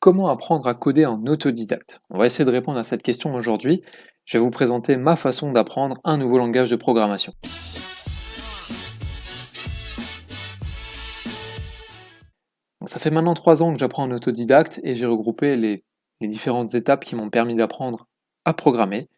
Comment apprendre à coder en autodidacte? On va essayer de répondre à cette question aujourd'hui. Je vais vous présenter ma façon d'apprendre un nouveau langage de programmation. Donc, ça fait maintenant 3 ans que j'apprends en autodidacte et j'ai regroupé les différentes étapes qui m'ont permis d'apprendre à programmer.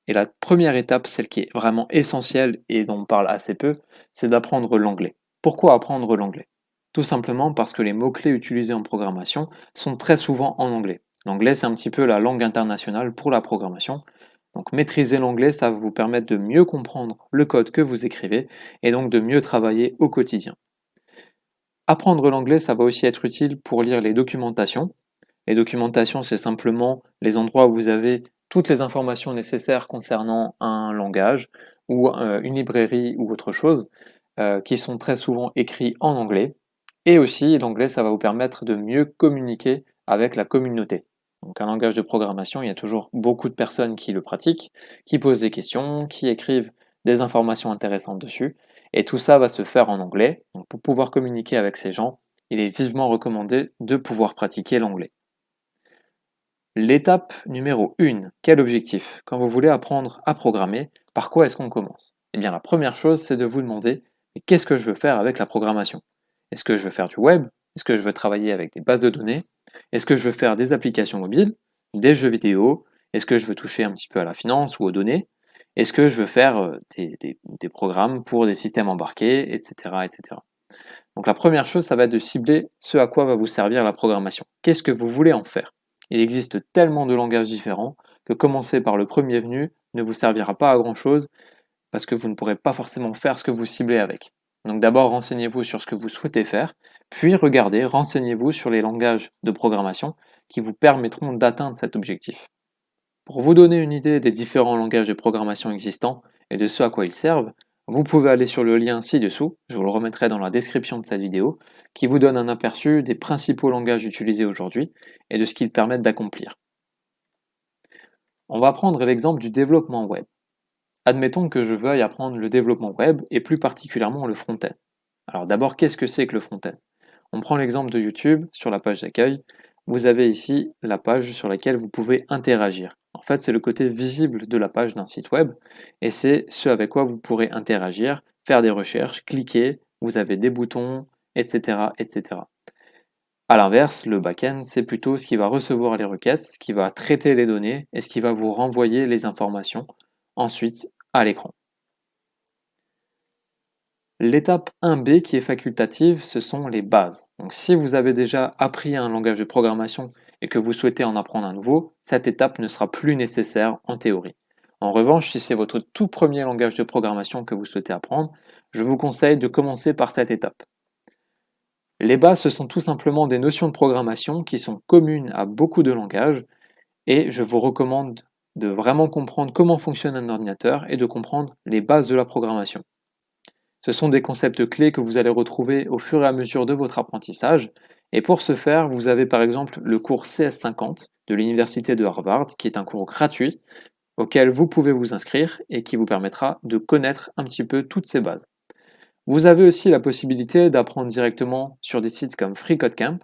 Et la première étape, celle qui est vraiment essentielle et dont on parle assez peu, c'est d'apprendre l'anglais. Pourquoi apprendre l'anglais? Tout simplement parce que les mots-clés utilisés en programmation sont très souvent en anglais. L'anglais, c'est un petit peu la langue internationale pour la programmation. Donc maîtriser l'anglais, ça va vous permettre de mieux comprendre le code que vous écrivez et donc de mieux travailler au quotidien. Apprendre l'anglais, ça va aussi être utile pour lire les documentations. Les documentations, c'est simplement les endroits où vous avez toutes les informations nécessaires concernant un langage ou une librairie ou autre chose, qui sont très souvent écrits en anglais. Et aussi, l'anglais, ça va vous permettre de mieux communiquer avec la communauté. Donc un langage de programmation, il y a toujours beaucoup de personnes qui le pratiquent, qui posent des questions, qui écrivent des informations intéressantes dessus. Et tout ça va se faire en anglais. Donc pour pouvoir communiquer avec ces gens, il est vivement recommandé de pouvoir pratiquer l'anglais. L'étape numéro 1, quel objectif? Quand vous voulez apprendre à programmer, par quoi est-ce qu'on commence? Eh bien la première chose, c'est de vous demander, mais qu'est-ce que je veux faire avec la programmation? Est-ce que je veux faire du web? Est-ce que je veux travailler avec des bases de données? Est-ce que je veux faire des applications mobiles? Des jeux vidéo? Est-ce que je veux toucher un petit peu à la finance ou aux données? Est-ce que je veux faire des programmes pour des systèmes embarqués, etc., etc. Donc la première chose, ça va être de cibler ce à quoi va vous servir la programmation. Qu'est-ce que vous voulez en faire? Il existe tellement de langages différents que commencer par le premier venu ne vous servira pas à grand chose parce que vous ne pourrez pas forcément faire ce que vous ciblez avec. Donc d'abord renseignez-vous sur ce que vous souhaitez faire, puis regardez, renseignez-vous sur les langages de programmation qui vous permettront d'atteindre cet objectif. Pour vous donner une idée des différents langages de programmation existants et de ce à quoi ils servent, vous pouvez aller sur le lien ci-dessous, je vous le remettrai dans la description de cette vidéo, qui vous donne un aperçu des principaux langages utilisés aujourd'hui et de ce qu'ils permettent d'accomplir. On va prendre l'exemple du développement web. Admettons que je veuille apprendre le développement web et plus particulièrement le front-end. Alors d'abord, qu'est-ce que c'est que le front-end? On prend l'exemple de YouTube, sur la page d'accueil, vous avez ici la page sur laquelle vous pouvez interagir. En fait, c'est le côté visible de la page d'un site web, et c'est ce avec quoi vous pourrez interagir, faire des recherches, cliquer, vous avez des boutons, etc. etc. A l'inverse, le back-end, c'est plutôt ce qui va recevoir les requêtes, ce qui va traiter les données, et ce qui va vous renvoyer les informations ensuite à l'écran. L'étape 1B qui est facultative, ce sont les bases. Donc si vous avez déjà appris un langage de programmation et que vous souhaitez en apprendre un nouveau, cette étape ne sera plus nécessaire en théorie. En revanche, si c'est votre tout premier langage de programmation que vous souhaitez apprendre, je vous conseille de commencer par cette étape. Les bases, ce sont tout simplement des notions de programmation qui sont communes à beaucoup de langages et je vous recommande de vraiment comprendre comment fonctionne un ordinateur et de comprendre les bases de la programmation. Ce sont des concepts clés que vous allez retrouver au fur et à mesure de votre apprentissage. Et pour ce faire, vous avez par exemple le cours CS50 de l'Université de Harvard, qui est un cours gratuit auquel vous pouvez vous inscrire et qui vous permettra de connaître un petit peu toutes ces bases. Vous avez aussi la possibilité d'apprendre directement sur des sites comme FreeCodeCamp,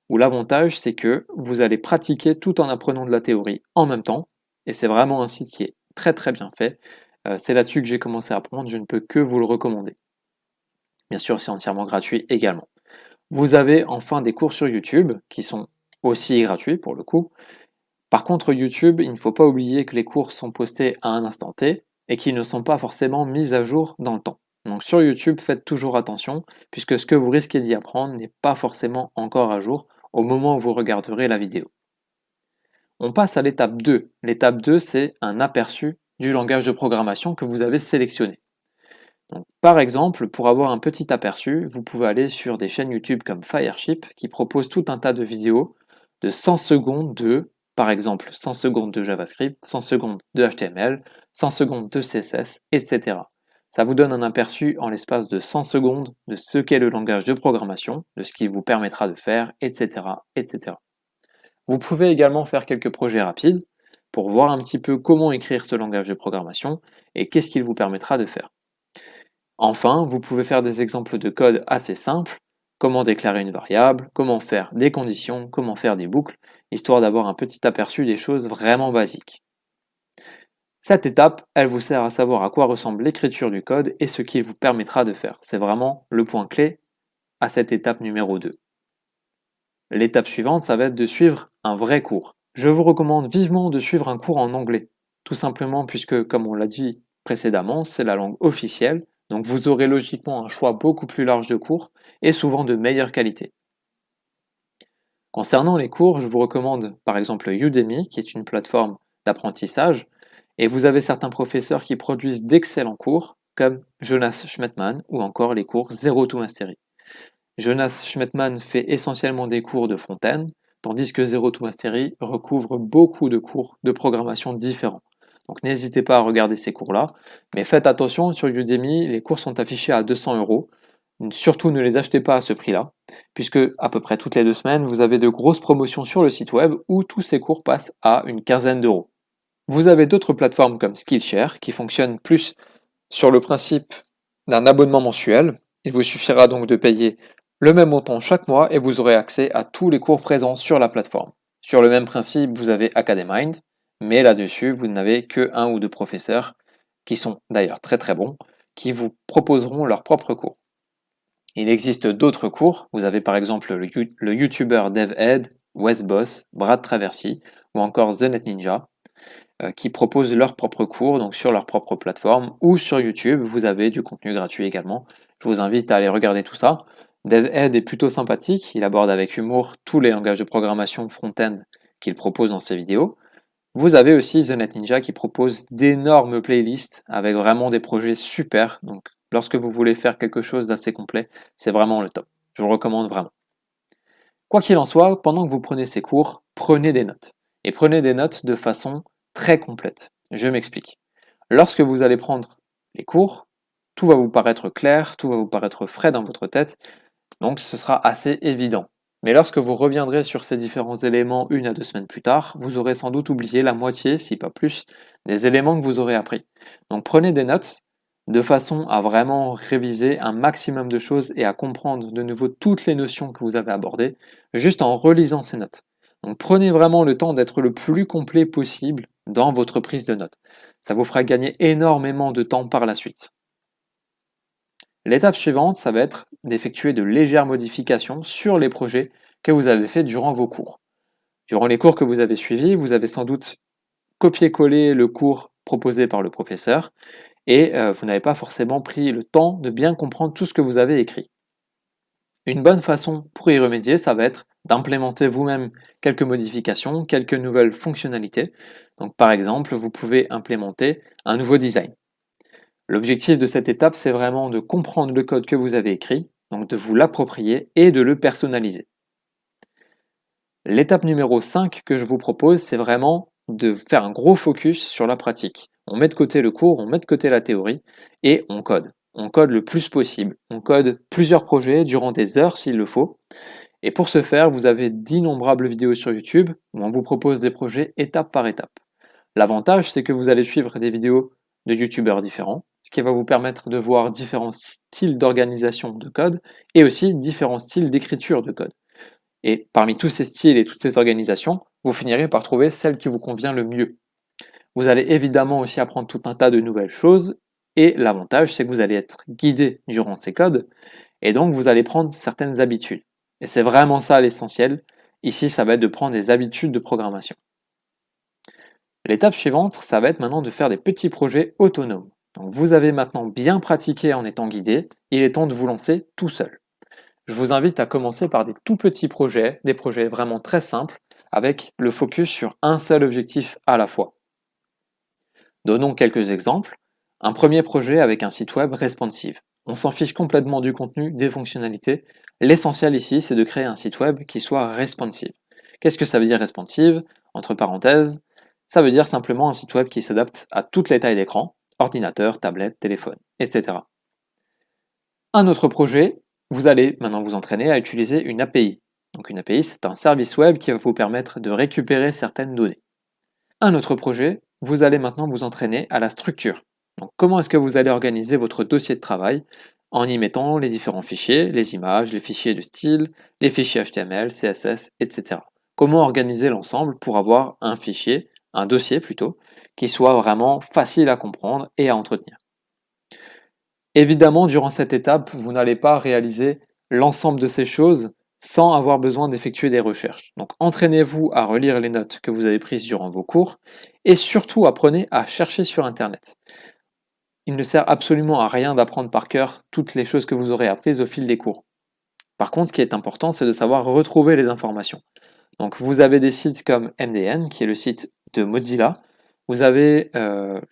où l'avantage c'est que vous allez pratiquer tout en apprenant de la théorie en même temps. Et c'est vraiment un site qui est très très bien fait. C'est là-dessus que j'ai commencé à apprendre, je ne peux que vous le recommander. Bien sûr, c'est entièrement gratuit également. Vous avez enfin des cours sur YouTube qui sont aussi gratuits pour le coup. Par contre, YouTube, il ne faut pas oublier que les cours sont postés à un instant T et qu'ils ne sont pas forcément mis à jour dans le temps. Donc sur YouTube, faites toujours attention puisque ce que vous risquez d'y apprendre n'est pas forcément encore à jour au moment où vous regarderez la vidéo. On passe à l'étape 2. L'étape 2, c'est un aperçu du langage de programmation que vous avez sélectionné. Donc, par exemple, pour avoir un petit aperçu, vous pouvez aller sur des chaînes YouTube comme Fireship qui proposent tout un tas de vidéos de 100 secondes de, par exemple, 100 secondes de JavaScript, 100 secondes de HTML, 100 secondes de CSS, etc. Ça vous donne un aperçu en l'espace de 100 secondes de ce qu'est le langage de programmation, de ce qu'il vous permettra de faire, etc., etc. Vous pouvez également faire quelques projets rapides pour voir un petit peu comment écrire ce langage de programmation et qu'est-ce qu'il vous permettra de faire. Enfin, vous pouvez faire des exemples de code assez simples comment déclarer une variable, comment faire des conditions, comment faire des boucles, histoire d'avoir un petit aperçu des choses vraiment basiques. Cette étape, elle vous sert à savoir à quoi ressemble l'écriture du code et ce qu'il vous permettra de faire. C'est vraiment le point clé à cette étape numéro 2. L'étape suivante, ça va être de suivre un vrai cours. Je vous recommande vivement de suivre un cours en anglais, tout simplement puisque, comme on l'a dit précédemment, c'est la langue officielle, donc vous aurez logiquement un choix beaucoup plus large de cours et souvent de meilleure qualité. Concernant les cours, je vous recommande par exemple Udemy, qui est une plateforme d'apprentissage, et vous avez certains professeurs qui produisent d'excellents cours, comme Jonas Schmettmann ou encore les cours Zero to Mastery. Jonas Schmettmann fait essentiellement des cours de front-end, tandis que Zero to Mastery recouvre beaucoup de cours de programmation différents. Donc n'hésitez pas à regarder ces cours-là, mais faites attention, sur Udemy, les cours sont affichés à 200 euros. Surtout ne les achetez pas à ce prix-là, puisque à peu près toutes les 2 semaines, vous avez de grosses promotions sur le site web où tous ces cours passent à une quinzaine d'euros. Vous avez d'autres plateformes comme Skillshare qui fonctionnent plus sur le principe d'un abonnement mensuel. Il vous suffira donc de payer le même montant chaque mois et vous aurez accès à tous les cours présents sur la plateforme. Sur le même principe, vous avez Academind, mais là-dessus, vous n'avez que 1 ou 2 professeurs, qui sont d'ailleurs très très bons, qui vous proposeront leurs propres cours. Il existe d'autres cours, vous avez par exemple le YouTuber DevEd, Wesboss, Brad Traversy ou encore The Net Ninja, qui proposent leurs propres cours, donc sur leur propre plateforme, ou sur YouTube, vous avez du contenu gratuit également. Je vous invite à aller regarder tout ça. DevEd est plutôt sympathique, il aborde avec humour tous les langages de programmation front-end qu'il propose dans ses vidéos. Vous avez aussi The Net Ninja qui propose d'énormes playlists avec vraiment des projets super, donc lorsque vous voulez faire quelque chose d'assez complet, c'est vraiment le top. Je vous le recommande vraiment. Quoi qu'il en soit, pendant que vous prenez ces cours, prenez des notes. Et prenez des notes de façon très complète. Je m'explique. Lorsque vous allez prendre les cours, tout va vous paraître clair, tout va vous paraître frais dans votre tête, donc ce sera assez évident. Mais lorsque vous reviendrez sur ces différents éléments 1 à 2 semaines plus tard, vous aurez sans doute oublié la moitié, si pas plus, des éléments que vous aurez appris. Donc prenez des notes de façon à vraiment réviser un maximum de choses et à comprendre de nouveau toutes les notions que vous avez abordées, juste en relisant ces notes. Donc prenez vraiment le temps d'être le plus complet possible dans votre prise de notes. Ça vous fera gagner énormément de temps par la suite. L'étape suivante, ça va être d'effectuer de légères modifications sur les projets que vous avez faits durant vos cours. Durant les cours que vous avez suivis, vous avez sans doute copié-collé le cours proposé par le professeur et vous n'avez pas forcément pris le temps de bien comprendre tout ce que vous avez écrit. Une bonne façon pour y remédier, ça va être d'implémenter vous-même quelques modifications, quelques nouvelles fonctionnalités. Donc par exemple, vous pouvez implémenter un nouveau design. L'objectif de cette étape, c'est vraiment de comprendre le code que vous avez écrit, donc de vous l'approprier et de le personnaliser. L'étape numéro 5 que je vous propose, c'est vraiment de faire un gros focus sur la pratique. On met de côté le cours, on met de côté la théorie et on code. On code le plus possible. On code plusieurs projets durant des heures s'il le faut. Et pour ce faire, vous avez d'innombrables vidéos sur YouTube où on vous propose des projets étape par étape. L'avantage, c'est que vous allez suivre des vidéos de youtubeurs différents, ce qui va vous permettre de voir différents styles d'organisation de code et aussi différents styles d'écriture de code. Et parmi tous ces styles et toutes ces organisations, vous finirez par trouver celle qui vous convient le mieux. Vous allez évidemment aussi apprendre tout un tas de nouvelles choses, et l'avantage, c'est que vous allez être guidé durant ces codes, et donc vous allez prendre certaines habitudes. Et c'est vraiment ça l'essentiel. Ici, ça va être de prendre des habitudes de programmation. L'étape suivante, ça va être maintenant de faire des petits projets autonomes. Donc vous avez maintenant bien pratiqué en étant guidé, il est temps de vous lancer tout seul. Je vous invite à commencer par des tout petits projets, des projets vraiment très simples, avec le focus sur un seul objectif à la fois. Donnons quelques exemples. Un premier projet avec un site web responsive. On s'en fiche complètement du contenu, des fonctionnalités. L'essentiel ici, c'est de créer un site web qui soit responsive. Qu'est-ce que ça veut dire responsive? Entre parenthèses, ça veut dire simplement un site web qui s'adapte à toutes les tailles d'écran, ordinateur, tablette, téléphone, etc. Un autre projet, vous allez maintenant vous entraîner à utiliser une API. Donc une API, c'est un service web qui va vous permettre de récupérer certaines données. Un autre projet, vous allez maintenant vous entraîner à la structure. Donc comment est-ce que vous allez organiser votre dossier de travail en y mettant les différents fichiers, les images, les fichiers de style, les fichiers HTML, CSS, etc. Comment organiser l'ensemble pour avoir un fichier, un dossier plutôt, qui soit vraiment facile à comprendre et à entretenir. Évidemment, durant cette étape, vous n'allez pas réaliser l'ensemble de ces choses sans avoir besoin d'effectuer des recherches. Donc entraînez-vous à relire les notes que vous avez prises durant vos cours et surtout apprenez à chercher sur Internet. Il ne sert absolument à rien d'apprendre par cœur toutes les choses que vous aurez apprises au fil des cours. Par contre, ce qui est important, c'est de savoir retrouver les informations. Donc vous avez des sites comme MDN, qui est le site de Mozilla, vous avez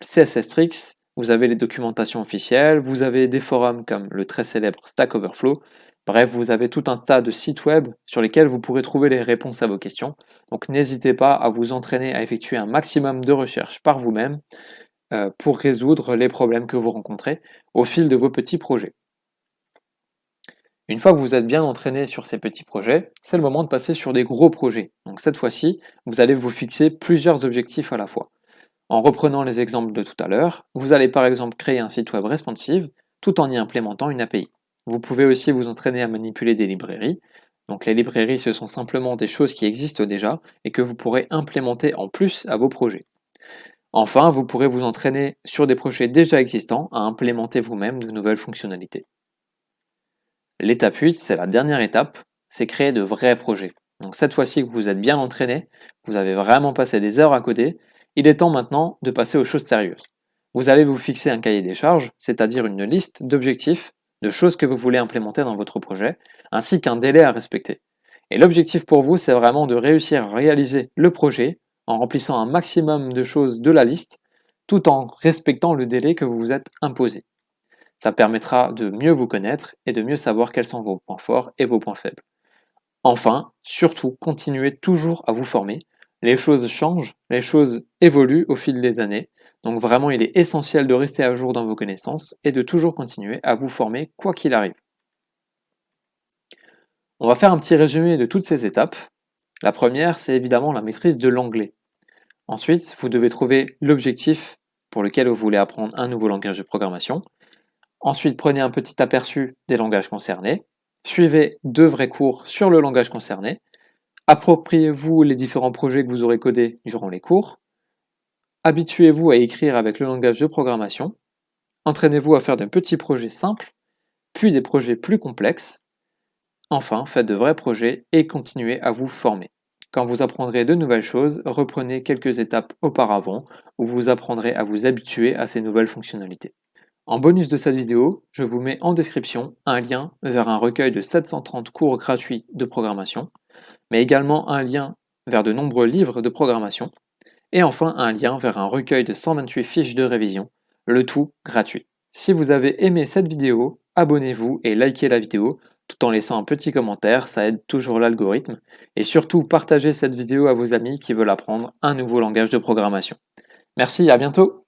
CSS Tricks, vous avez les documentations officielles, vous avez des forums comme le très célèbre Stack Overflow. Bref, vous avez tout un tas de sites web sur lesquels vous pourrez trouver les réponses à vos questions. Donc n'hésitez pas à vous entraîner à effectuer un maximum de recherches par vous-même pour résoudre les problèmes que vous rencontrez au fil de vos petits projets. Une fois que vous êtes bien entraîné sur ces petits projets, c'est le moment de passer sur des gros projets. Donc cette fois-ci, vous allez vous fixer plusieurs objectifs à la fois. En reprenant les exemples de tout à l'heure, vous allez par exemple créer un site web responsive tout en y implémentant une API. Vous pouvez aussi vous entraîner à manipuler des librairies. Donc les librairies, ce sont simplement des choses qui existent déjà et que vous pourrez implémenter en plus à vos projets. Enfin, vous pourrez vous entraîner sur des projets déjà existants à implémenter vous-même de nouvelles fonctionnalités. L'étape 8, c'est la dernière étape, c'est créer de vrais projets. Donc cette fois-ci que vous êtes bien entraîné, vous avez vraiment passé des heures à coder, il est temps maintenant de passer aux choses sérieuses. Vous allez vous fixer un cahier des charges, c'est-à-dire une liste d'objectifs, de choses que vous voulez implémenter dans votre projet, ainsi qu'un délai à respecter. Et l'objectif pour vous, c'est vraiment de réussir à réaliser le projet en remplissant un maximum de choses de la liste, tout en respectant le délai que vous vous êtes imposé. Ça permettra de mieux vous connaître et de mieux savoir quels sont vos points forts et vos points faibles. Enfin, surtout, continuez toujours à vous former. Les choses changent, les choses évoluent au fil des années, donc vraiment il est essentiel de rester à jour dans vos connaissances et de toujours continuer à vous former quoi qu'il arrive. On va faire un petit résumé de toutes ces étapes. La première, c'est évidemment la maîtrise de l'anglais. Ensuite, vous devez trouver l'objectif pour lequel vous voulez apprendre un nouveau langage de programmation. Ensuite, prenez un petit aperçu des langages concernés. Suivez 2 vrais cours sur le langage concerné. Appropriez-vous les différents projets que vous aurez codés durant les cours. Habituez-vous à écrire avec le langage de programmation. Entraînez-vous à faire de petits projets simples, puis des projets plus complexes. Enfin, faites de vrais projets et continuez à vous former. Quand vous apprendrez de nouvelles choses, reprenez quelques étapes auparavant où vous apprendrez à vous habituer à ces nouvelles fonctionnalités. En bonus de cette vidéo, je vous mets en description un lien vers un recueil de 730 cours gratuits de programmation, mais également un lien vers de nombreux livres de programmation, et enfin un lien vers un recueil de 128 fiches de révision, le tout gratuit. Si vous avez aimé cette vidéo, abonnez-vous et likez la vidéo, tout en laissant un petit commentaire, ça aide toujours l'algorithme, et surtout partagez cette vidéo à vos amis qui veulent apprendre un nouveau langage de programmation. Merci, à bientôt!